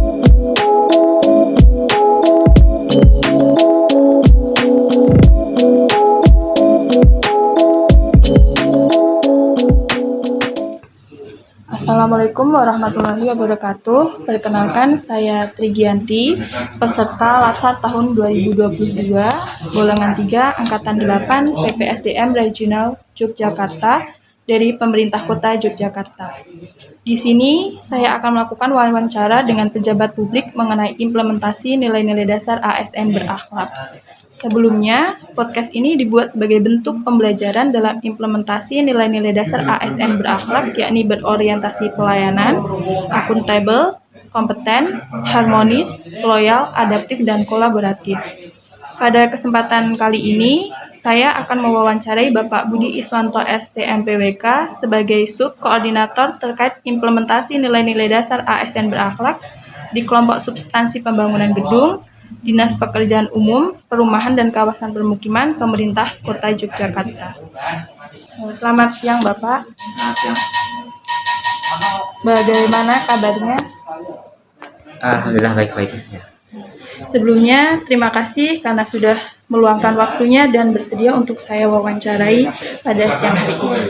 Assalamualaikum warahmatullahi wabarakatuh. Perkenalkan, saya Trigianti, peserta Latsar tahun 2022, golongan 3, angkatan 8, PPSDM Regional Yogyakarta dari pemerintah kota Yogyakarta. Di sini saya akan melakukan wawancara dengan pejabat publik mengenai implementasi nilai-nilai dasar ASN berakhlak. Sebelumnya, podcast ini dibuat sebagai bentuk pembelajaran dalam implementasi nilai-nilai dasar ASN berakhlak, yakni berorientasi pelayanan, akuntabel, kompeten, harmonis, loyal, adaptif, dan kolaboratif. Pada kesempatan kali ini, saya akan mewawancarai Bapak Budi Iswanto STMPWK sebagai Sub-Koordinator terkait implementasi nilai-nilai dasar ASN berakhlak di kelompok substansi pembangunan gedung, Dinas Pekerjaan Umum, Perumahan dan Kawasan Permukiman, Pemerintah Kota Yogyakarta. Selamat siang, Bapak. Bagaimana kabarnya? Alhamdulillah baik-baik. Sebelumnya, terima kasih karena sudah meluangkan waktunya dan bersedia untuk saya wawancarai pada siang hari ini.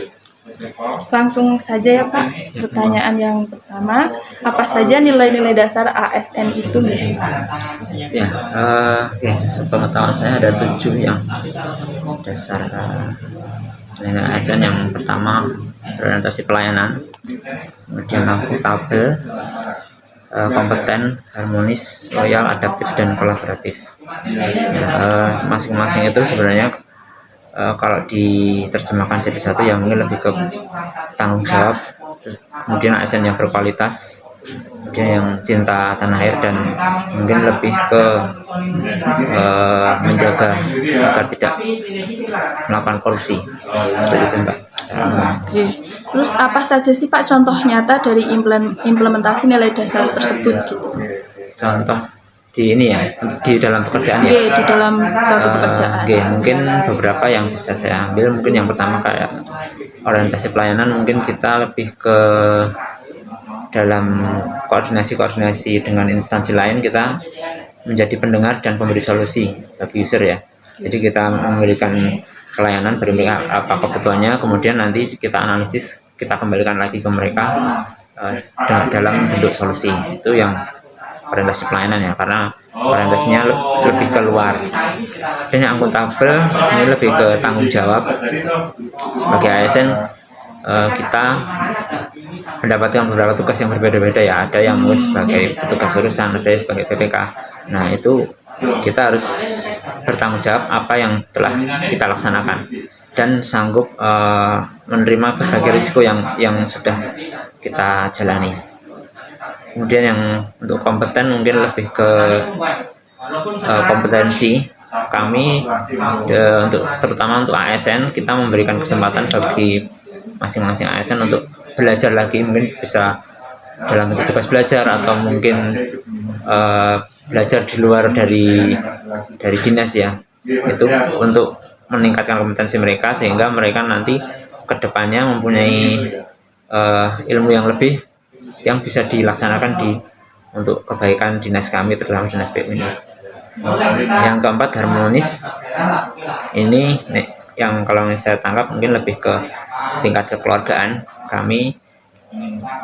Langsung saja ya Pak, pertanyaan yang pertama, apa saja nilai-nilai dasar ASN itu? Ya, sepengetahuan saya ada 7 yang dasar nilai ASN. Yang pertama orientasi pelayanan, kemudian akuntabel, kompeten, harmonis, loyal, adaptif, dan kolaboratif. Masing-masing itu sebenarnya kalau diterjemahkan jadi satu ya mungkin lebih ke tanggung jawab, kemudian ASN yang berkualitas, kemudian yang cinta tanah air, dan mungkin lebih ke menjaga agar tidak melakukan korupsi. Seperti itu, Mbak. Oke. Terus apa saja sih Pak contoh nyata dari implementasi nilai dasar tersebut gitu? Contoh di ini ya, di dalam pekerjaan ya. Di dalam suatu pekerjaan. Mungkin beberapa yang bisa saya ambil. Mungkin yang pertama kayak orientasi pelayanan, mungkin kita lebih ke dalam koordinasi dengan instansi lain, kita menjadi pendengar dan pemberi solusi bagi user ya. Jadi kita memberikan pelayanan, berikan apa kebutuhannya, kemudian nanti kita analisis, kita kembalikan lagi ke mereka dalam bentuk solusi. Itu yang orientasi pelayanan ya, karena orientasinya lebih keluar. Dan yang akuntabel ini lebih ke tanggung jawab. Sebagai ASN kita mendapatkan beberapa tugas yang berbeda-beda ya. Ada yang mungkin sebagai petugas urusan, ada yang sebagai PPK. Nah itu kita harus bertanggung jawab apa yang telah kita laksanakan dan sanggup menerima berbagai risiko yang sudah kita jalani. Kemudian yang untuk kompeten mungkin lebih ke kompetensi kami terutama untuk ASN, kita memberikan kesempatan bagi masing-masing ASN untuk belajar lagi, mungkin bisa dalam bentuk tugas belajar atau mungkin belajar di luar dari dinas ya. Itu untuk meningkatkan kompetensi mereka sehingga mereka nanti kedepannya mempunyai ilmu yang lebih yang bisa dilaksanakan untuk kebaikan dinas kami, terutama dinas PU ini. Yang keempat harmonis, ini yang kalau saya tangkap mungkin lebih ke tingkat kekeluargaan. Kami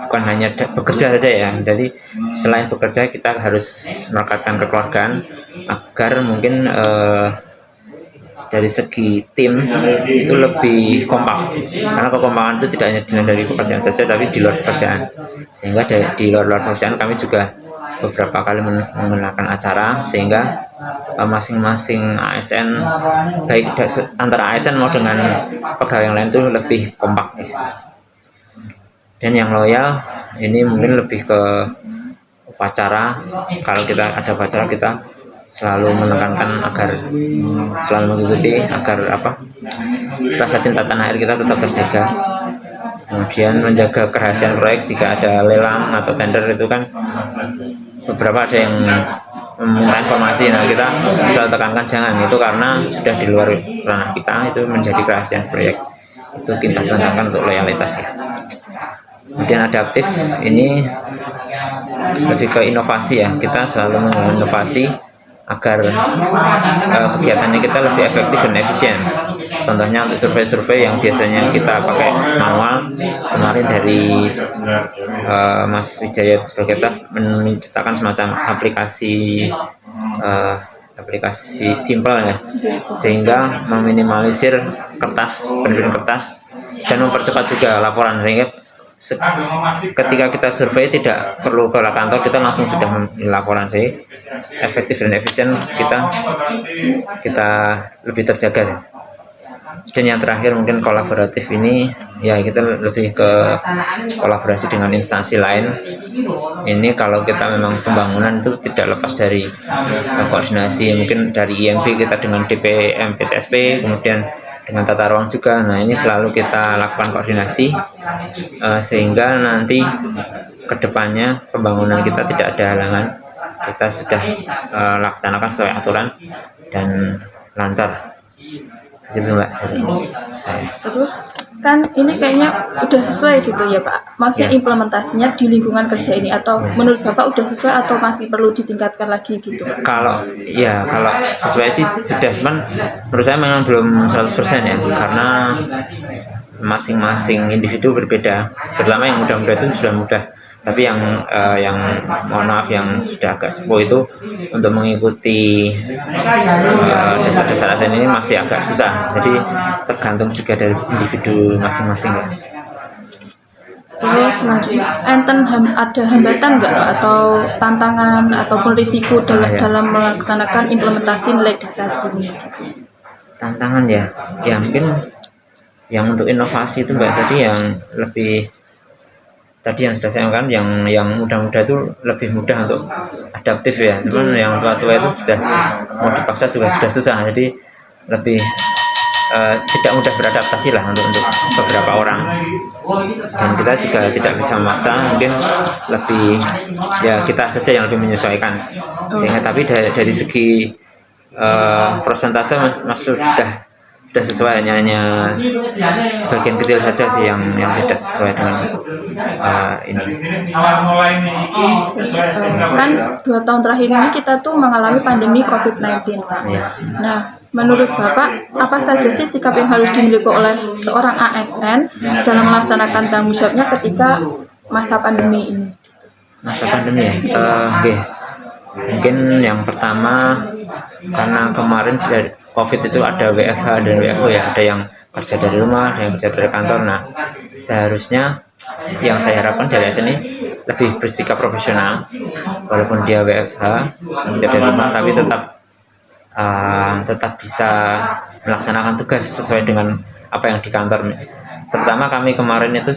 bukan hanya bekerja saja ya, jadi selain bekerja kita harus merekatkan kekeluargaan agar mungkin dari segi tim itu lebih kompak, karena kekompakan itu tidak hanya dilihat dari pekerjaan saja tapi di luar pekerjaan, sehingga di luar pekerjaan kami juga beberapa kali menggunakan acara sehingga masing-masing ASN, baik antara ASN mau dengan pegawai yang lain itu lebih kompak ya. Dan yang loyal ini mungkin lebih ke upacara. Kalau kita ada upacara kita selalu menekankan agar selalu mengikuti agar rasa cinta tanah air kita tetap terjaga. Kemudian menjaga kerahasiaan proyek, jika ada lelang atau tender itu kan beberapa ada yang meminta informasi, nah kita selalu tekankan jangan itu, karena sudah di luar ranah kita, itu menjadi kerahasiaan proyek. Itu kita tekankan untuk loyalitas ya. Kemudian adaptif ini lebih ke inovasi ya, kita selalu menginovasi agar kegiatannya kita lebih efektif dan efisien. Contohnya untuk survei-survei yang biasanya kita pakai manual, kemarin dari Mas Wijaya sebagai staff menciptakan semacam aplikasi simpel ya, sehingga meminimalisir penerbitan kertas dan mempercepat juga laporan, sehingga ketika kita survei tidak perlu ke kantor, kita langsung sudah laporan, sih efektif dan efisien, kita lebih terjaga ya. Dan yang terakhir mungkin kolaboratif ini ya, kita lebih ke kolaborasi dengan instansi lain. Ini kalau kita memang pembangunan itu tidak lepas dari koordinasi, mungkin dari IMB kita dengan DPM PTSP, kemudian dengan tata ruang juga. Nah, ini selalu kita lakukan koordinasi sehingga nanti kedepannya pembangunan kita tidak ada halangan, kita sudah laksanakan sesuai aturan dan lancar gitu Mbak. Terus kan ini kayaknya udah sesuai gitu ya Pak, maksudnya Ya. implementasinya di lingkungan kerja ini, atau menurut Bapak udah sesuai atau masih perlu ditingkatkan lagi gitu? Kalau sesuai sih sudah, cuman menurut saya memang belum 100% ya, karena masing-masing individu berbeda, terutama yang muda-muda itu sudah mudah, tapi yang mohon maaf yang sudah agak sepuh itu untuk mengikuti dasar-dasar ASN ini masih agak susah, jadi tergantung juga dari individu masing-masing ya. Terus ada hambatan nggak Pak, atau tantangan ataupun risiko dalam melaksanakan implementasi nilai dasar ini gitu? Tantangan ya mungkin yang untuk inovasi itu Mbak, tadi yang lebih tadi yang sudah saya katakan, yang muda-muda itu lebih mudah untuk adaptif ya, cuman yang tua-tua itu sudah mau dipaksa juga sudah susah, jadi lebih tidak mudah beradaptasi lah untuk beberapa orang, dan kita juga tidak bisa memaksa, mungkin lebih ya kita saja yang lebih menyesuaikan, sehingga tapi dari segi persentase masuk sudah sesuai, hanya sebagian kecil saja sih yang tidak sesuai dengan ini. Kan 2 tahun terakhir ini kita tuh mengalami pandemi COVID-19 Pak. Ya. Nah, menurut Bapak apa saja sih sikap yang harus dimiliki oleh seorang ASN dalam melaksanakan tanggung jawabnya ketika masa pandemi ini? Masa pandemi ya, oke. Mungkin yang pertama, karena kemarin dari COVID itu ada WFH dan WFO ya, ada yang kerja dari rumah, ada yang kerja dari kantor. Nah, seharusnya yang saya harapkan dari ASN ini lebih bersikap profesional, walaupun dia WFH kerja dari rumah, tapi tetap bisa melaksanakan tugas sesuai dengan apa yang di kantor. Terutama kami kemarin itu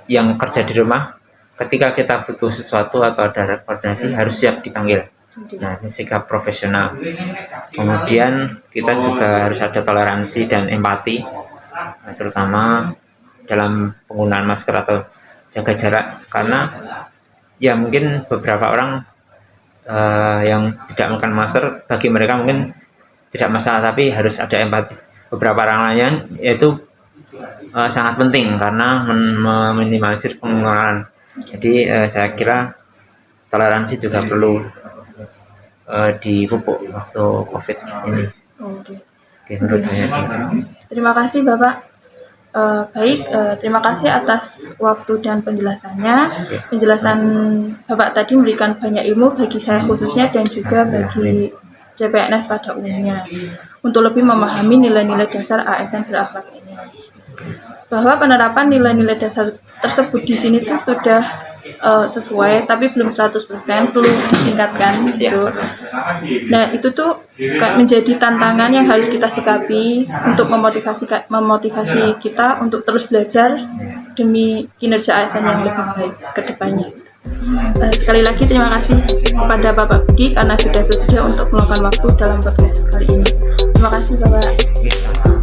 yang kerja di rumah, ketika kita butuh sesuatu atau ada koordinasi harus siap dipanggil. Nah, ini sikap profesional. Kemudian kita juga harus ada toleransi dan empati, terutama dalam penggunaan masker atau jaga jarak, karena ya mungkin beberapa orang yang tidak menggunakan masker, bagi mereka mungkin tidak masalah, tapi harus ada empati. Beberapa orang lain yaitu sangat penting karena meminimalisir penularan. Jadi saya kira toleransi juga perlu dipupuk waktu COVID ini. Oke, menurut saya. Terima kasih Bapak. Terima kasih atas waktu dan penjelasannya. Penjelasan Bapak tadi memberikan banyak ilmu bagi saya khususnya dan juga bagi CPNS pada umumnya untuk lebih memahami nilai-nilai dasar ASN berakhlak ini. Bahwa penerapan nilai-nilai dasar tersebut di sini tuh sudah sesuai, tapi belum 100%, perlu ditingkatkan gitu. Nah, itu tuh menjadi tantangan yang harus kita sikapi untuk memotivasi kita untuk terus belajar demi kinerja ASN yang lebih baik ke depannya. Sekali lagi terima kasih kepada Bapak Budi karena sudah bersedia untuk meluangkan waktu dalam podcast kali ini. Terima kasih Bapak.